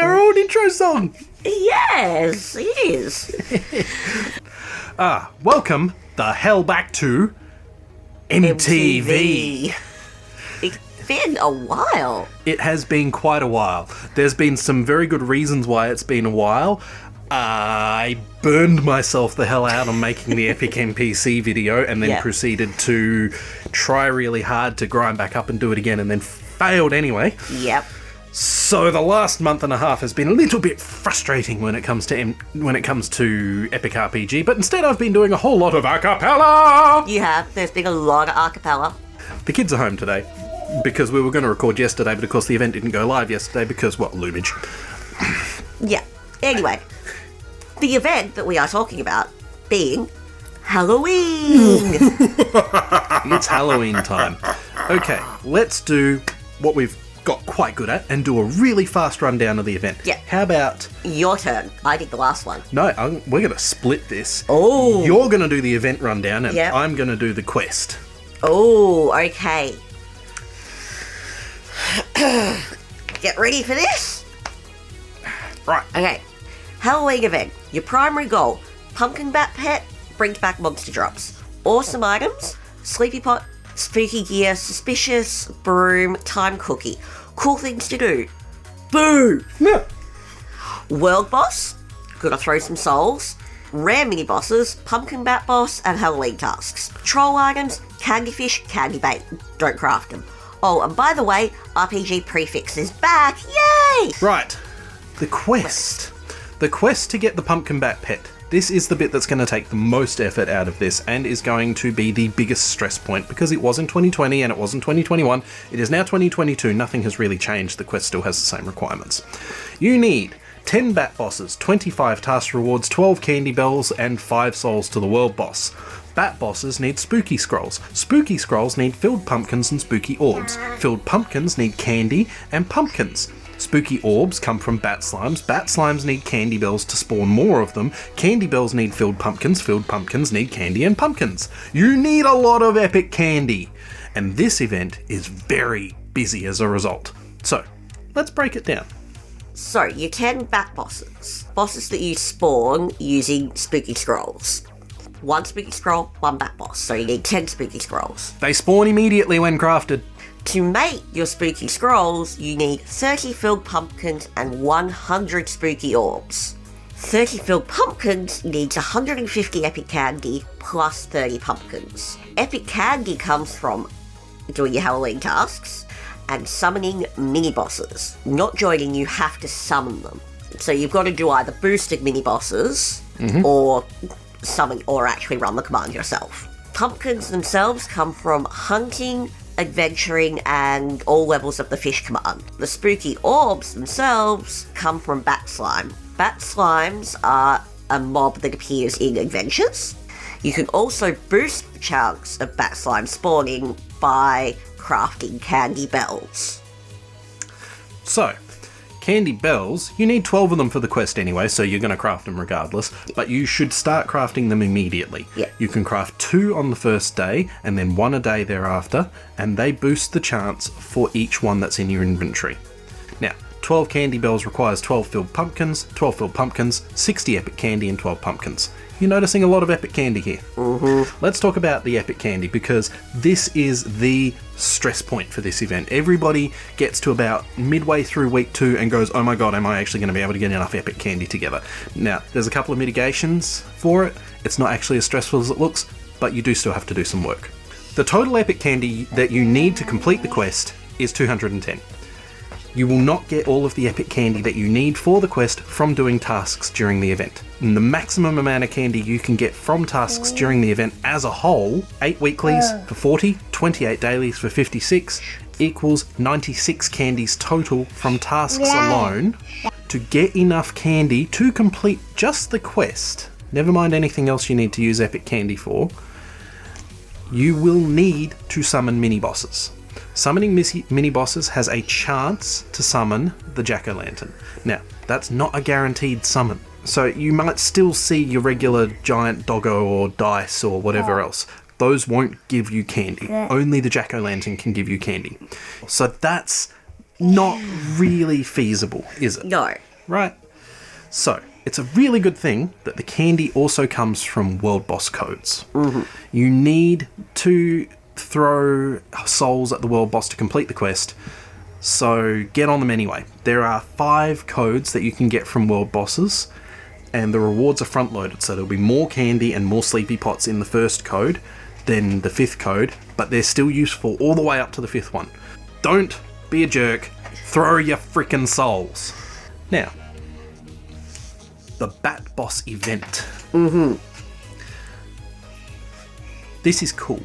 Our old intro song. Yes, it is. Welcome the hell back to MTV. It's been a while. It has been quite a while. There's been some very good reasons why it's been a while. I burned myself the hell out on making the Epic NPC video and then proceeded to try really hard to grind back up and do it again and then failed anyway. Yep. So the last month and a half has been a little bit frustrating when it comes to Epic RPG, but instead I've been doing a whole lot of a cappella. You have. There's been a lot of a cappella. The kids are home today because we were going to record yesterday, but of course the event didn't go live yesterday because, lumage. Yeah. Anyway, the event that we are talking about being Halloween. It's Halloween time. Okay, let's do what we've got quite good at and do a really fast rundown of the event. Yeah. How about... Your turn. I did the last one. No, we're going to split this. Oh. You're going to do the event rundown and Yep. I'm going to do the quest. Oh, okay. Get ready for this? Right. Okay. Halloween event. Your primary goal. Pumpkin Bat Pet brings back monster drops. Awesome items. Sleepy Pot. Spooky gear. Suspicious. Broom. Time cookie. Cool things to do. Boo! Yeah. World boss. Gotta throw some souls. Rare Minibosses. Pumpkin Bat Boss. And Halloween tasks. Troll items. Candy fish. Candy bait. Don't craft them. Oh, and by the way, RPG PREFIXES back. Yay! Right. The quest. The quest to get the Pumpkin Bat Pet. This is the bit that's going to take the most effort out of this and is going to be the biggest stress point because it was in 2020 and it was in 2021. It is now 2022. Nothing has really changed. The quest still has the same requirements. You need 10 Bat Bosses, 25 task rewards, 12 candy bells, and 5 souls to the world boss. Bat Bosses need Spooky Scrolls. Spooky Scrolls need Filled Pumpkins and Spooky Orbs. Filled Pumpkins need Candy and Pumpkins. Spooky Orbs come from Bat Slimes. Bat Slimes need Candy Bells to spawn more of them. Candy Bells need Filled Pumpkins need Candy and Pumpkins. You need a lot of epic candy. And this event is very busy as a result. So, let's break it down. So, your 10 Bat Bosses. Bosses that you spawn using Spooky Scrolls. 1 Spooky Scroll, 1 Bat Boss. So you need 10 Spooky Scrolls. They spawn immediately when crafted. To make your Spooky Scrolls, you need 30 Filled Pumpkins and 100 Spooky Orbs. 30 Filled Pumpkins needs 150 Epic Candy plus 30 Pumpkins. Epic Candy comes from doing your Halloween tasks and summoning mini-bosses. Not joining, you have to summon them. So you've got to do either boosted mini-bosses or summon or actually run the command yourself. Pumpkins themselves come from hunting, adventuring, and all levels of the fish command. The spooky orbs themselves come from Bat Slime. Bat Slimes are a mob that appears in adventures. You can also boost the chunks of Bat Slime spawning by crafting candy bells. So, candy bells, you need 12 of them for the quest anyway, so you're going to craft them regardless, but you should start crafting them immediately. Yeah. You can craft 2 on the first day, and then 1 a day thereafter, and they boost the chance for each one that's in your inventory. Now, 12 candy bells requires 12 filled pumpkins, 60 epic candy, and 12 pumpkins. You're noticing a lot of epic candy here. Let's talk about the epic candy because this is the stress point for this event. Everybody gets to about midway through week 2 and goes, oh my god, am I actually going to be able to get enough epic candy together? Now, there's a couple of mitigations for it. It's not actually as stressful as it looks, but you do still have to do some work. The total epic candy that you need to complete the quest is 210. You will not get all of the epic candy that you need for the quest from doing tasks during the event. And the maximum amount of candy you can get from tasks during the event as a whole, 8 weeklies for 40, 28 dailies for 56, equals 96 candies total from tasks alone. To get enough candy to complete just the quest, never mind anything else you need to use epic candy for, you will need to summon mini-bosses. Summoning mini-bosses has a chance to summon the jack-o'-lantern. Now, that's not a guaranteed summon. So you might still see your regular giant doggo or dice or whatever else. Those won't give you candy. Only the jack-o'-lantern can give you candy. So that's not really feasible, is it? No. right? So, it's a really good thing that the candy also comes from World Boss codes. Mm-hmm. You need to throw souls at the World Boss to complete the quest, so get on them anyway. There are 5 codes that you can get from World Bosses, and the rewards are front-loaded, so there'll be more candy and more sleepy pots in the first code than the 5th code, but they're still useful all the way up to the 5th one. Don't be a jerk. Throw your frickin' souls. Now, the Bat Boss event. Mm-hmm. This is cool.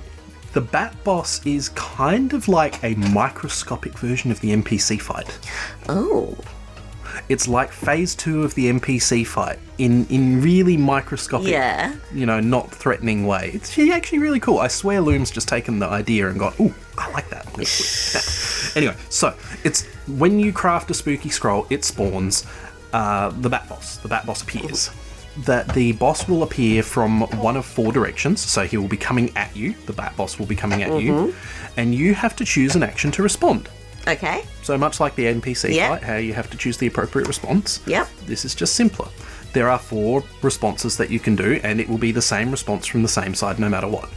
The Bat Boss is kind of like a microscopic version of the NPC fight. Oh. It's like phase 2 of the NPC fight in really microscopic, not threatening way. It's actually really cool. I swear Lume's just taken the idea and gone, ooh, I like that. Anyway, so it's when you craft a spooky scroll, it spawns the Bat Boss. The Bat Boss appears. That the boss will appear from one of 4 directions, so he will be coming at you. The Bat Boss will be coming at you, and you have to choose an action to respond. Okay. So much like the NPC fight, how you have to choose the appropriate response. Yep. This is just simpler. There are 4 responses that you can do, and it will be the same response from the same side no matter what.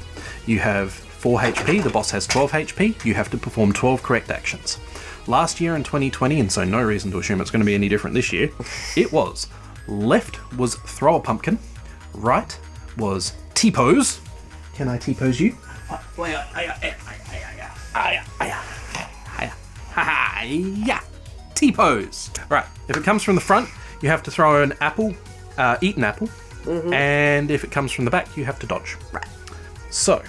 You have 4 HP, the boss has 12 HP, you have to perform 12 correct actions. Last year in 2020, and so no reason to assume it's going to be any different this year, it was left was throw a pumpkin, right was T-pose. Can I T-pose you? Yeah, T-pose. Right, if it comes from the front, you have to throw an apple, eat an apple, and if it comes from the back, you have to dodge. Right. So,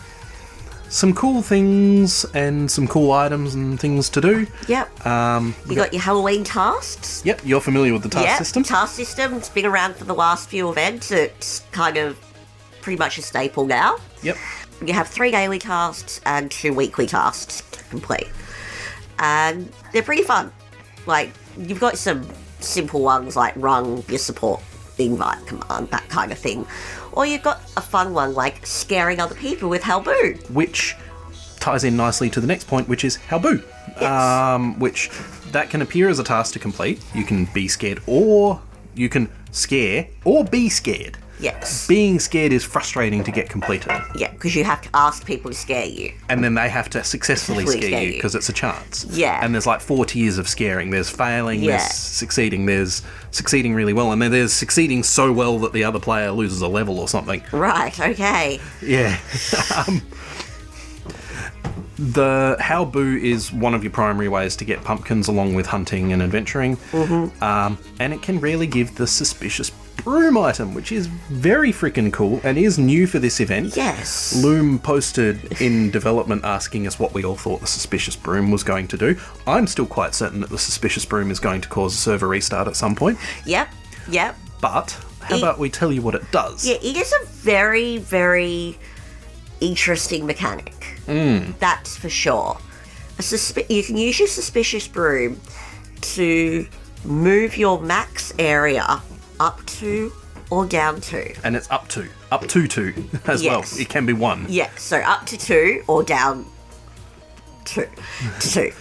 some cool things and some cool items and things to do. Yep. You got your Halloween tasks. Yep, you're familiar with the task system. Task system. It's been around for the last few events. It's kind of pretty much a staple now. Yep. You have 3 daily tasks and 2 weekly tasks to complete. And they're pretty fun. Like, you've got some simple ones like run your support invite command, that kind of thing. Or you've got a fun one like scaring other people with Halboo. Which ties in nicely to the next point, which is Halboo. Yes. Which that can appear as a task to complete. You can be scared, or you can scare or be scared. Yes. Being scared is frustrating to get completed. Yeah, because you have to ask people to scare you. And then they have to successfully scare you because it's a chance. Yeah. And there's like 4 tiers of scaring. There's failing, there's succeeding, there's succeeding really well, and then there's succeeding so well that the other player loses a level or something. Right, okay. Yeah. The Halboo is one of your primary ways to get pumpkins along with hunting and adventuring. And it can really give the suspicious Broom item, which is very freaking cool and is new for this event. Yes. Loom posted in development asking us what we all thought the Suspicious Broom was going to do. I'm still quite certain that the Suspicious Broom is going to cause a server restart at some point. Yep. But how about we tell you what it does? Yeah, it is a very, very interesting mechanic. That's for sure. You can use your Suspicious Broom to move your max area up to or down to. And it's up to 2 as well. It can be 1. Yeah, so up to 2 or down to 2.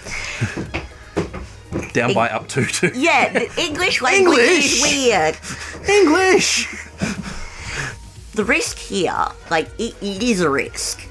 Down by up to 2. Yeah, the English language is weird. English! The risk here, like, it is a risk.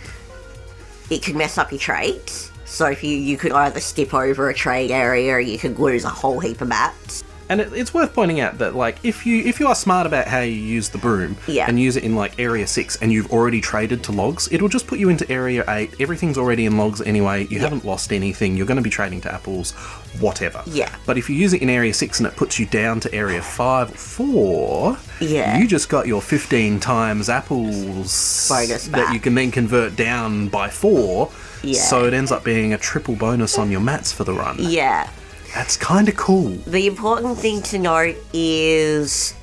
It can mess up your trades. So if you could either skip over a trade area or you could lose a whole heap of mats. And it's worth pointing out that, like, if you are smart about how you use the broom and use it in, like, Area 6 and you've already traded to logs, it'll just put you into Area 8. Everything's already in logs anyway. You haven't lost anything. You're going to be trading to apples, whatever. Yeah. But if you use it in Area 6 and it puts you down to Area 5 or 4, you just got your 15 times apples bonus that you can then convert down by 4. Yeah. So it ends up being a triple bonus on your mats for the run. Yeah. That's kind of cool. The important thing to note is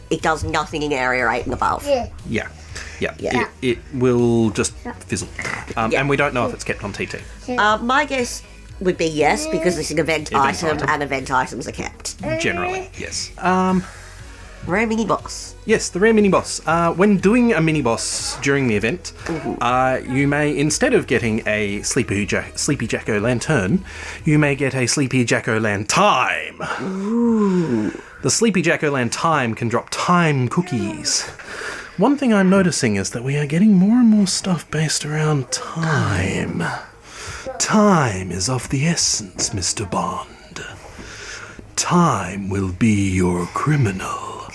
it does nothing in Area 8 and above. Yeah. It will just fizzle. And we don't know if it's kept on TT. My guess would be yes, because it's an event item and event items are kept. Generally, yes. Rare Miniboss. Yes, the Rare Miniboss. When doing a Miniboss during the event, you may, instead of getting a Sleepy Jack-o'-lantern, you may get a Sleepy Jack-o'-lantime. Ooh. The Sleepy Jack-o'-lantime can drop time cookies. One thing I'm noticing is that we are getting more and more stuff based around time. Time is of the essence, Mr. Bond. Time will be your criminal.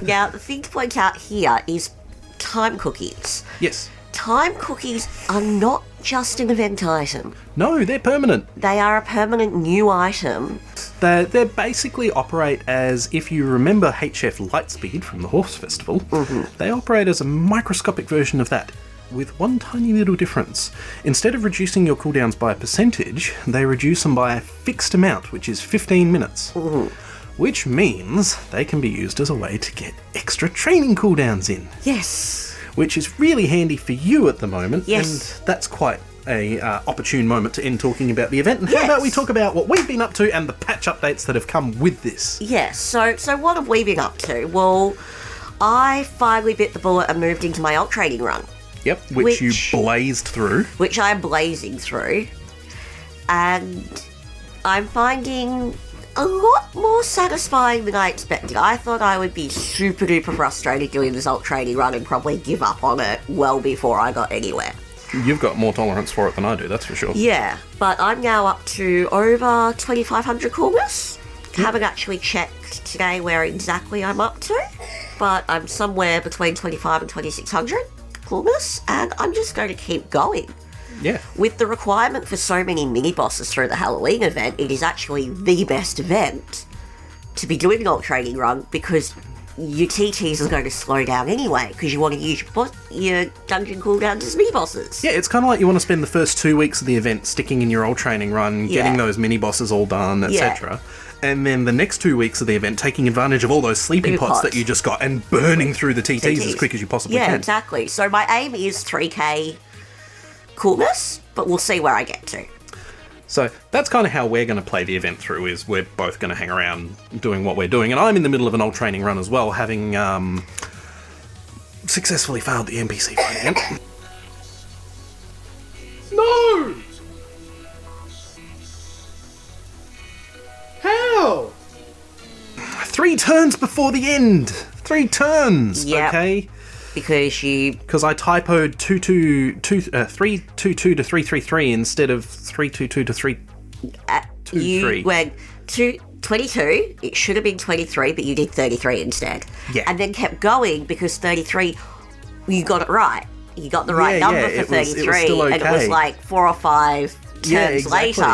Now, the thing to point out here is time cookies. Yes. Time cookies are not just an event item. No, they're permanent. They are a permanent new item. They basically operate as, if you remember HF Lightspeed from the Horse Festival, they operate as a microscopic version of that, with one tiny little difference. Instead of reducing your cooldowns by a percentage, they reduce them by a fixed amount, which is 15 minutes. Which means they can be used as a way to get extra training cooldowns in. Yes. Which is really handy for you at the moment. Yes. And that's quite a opportune moment to end talking about the event. And how about we talk about what we've been up to and the patch updates that have come with this? Yes, so what have we been up to? Well, I finally bit the bullet and moved into my alt trading run. Yep, which you blazed through. Which I'm blazing through. And I'm finding a lot more satisfying than I expected. I thought I would be super duper frustrated doing this alt trading run and probably give up on it well before I got anywhere. You've got more tolerance for it than I do, that's for sure. Yeah, but I'm now up to over 2,500 coolness. Haven't actually checked today where exactly I'm up to, but I'm somewhere between 25 and 2,600 coolness, and I'm just going to keep going. Yeah. With the requirement for so many mini-bosses through the Halloween event, it is actually the best event to be doing an alt trading run, because your TTs are going to slow down anyway, because you want to use your dungeon cooldowns as mini-bosses. Yeah, it's kind of like you want to spend the first 2 weeks of the event sticking in your alt training run, getting those mini-bosses all done, etc. And then the next 2 weeks of the event taking advantage of all those sleeping pots that you just got and burning through the TTs as quick as you possibly can. Yeah, exactly. So my aim is 3k coolness, but we'll see where I get to. So that's kind of how we're going to play the event through, is we're both going to hang around doing what we're doing. And I'm in the middle of an alt training run as well, having successfully failed the NPC fight again. No! How? 3 turns before the end. 3 turns, okay? Because I typoed 322 to 333 instead of 322 to 323. You went to 22, it should have been 23, but you did 33 instead. Yeah. And then kept going, because 33, you got it right. You got the right number for 33, it was still okay. And it was like 4 or 5 turns later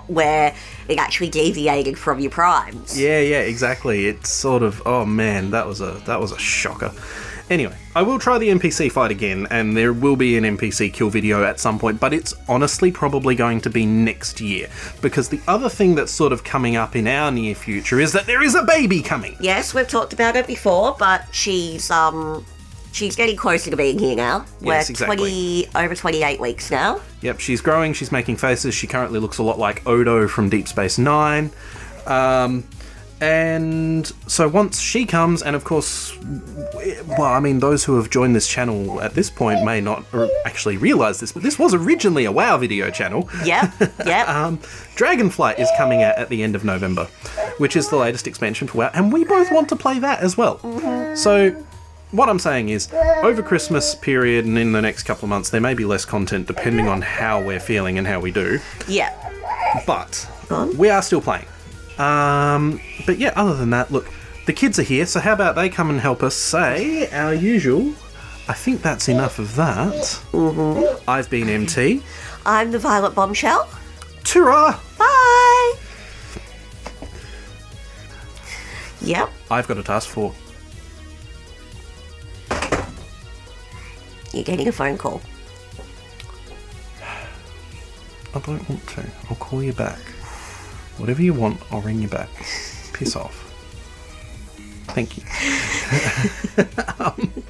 where it actually deviated from your primes. Yeah, exactly. It's sort of, oh man, that was a shocker. Anyway, I will try the NPC fight again, and there will be an NPC kill video at some point, but it's honestly probably going to be next year, because the other thing that's sort of coming up in our near future is that there is a baby coming. Yes, we've talked about it before, but she's getting closer to being here now. Yes, We're exactly. over 28 weeks now. Yep, she's growing, she's making faces, she currently looks a lot like Odo from Deep Space Nine. And so once she comes, and of course, well, I mean, those who have joined this channel at this point may not actually realise this, but this was originally a WoW video channel. Yep. Dragonflight is coming out at the end of November, which is the latest expansion for WoW, and we both want to play that as well. So what I'm saying is, over Christmas period and in the next couple of months, there may be less content depending on how we're feeling and how we do. Yeah. But we are still playing. But yeah, other than that, look, the kids are here, so how about they come and help us say our usual. I think that's enough of that. I've been MT. I'm the Violet Bombshell. Ta-ra! Bye! Yep. I've got a task for. You're getting a phone call. I don't want to. I'll call you back. Whatever you want, I'll ring you back. Piss off. Thank you.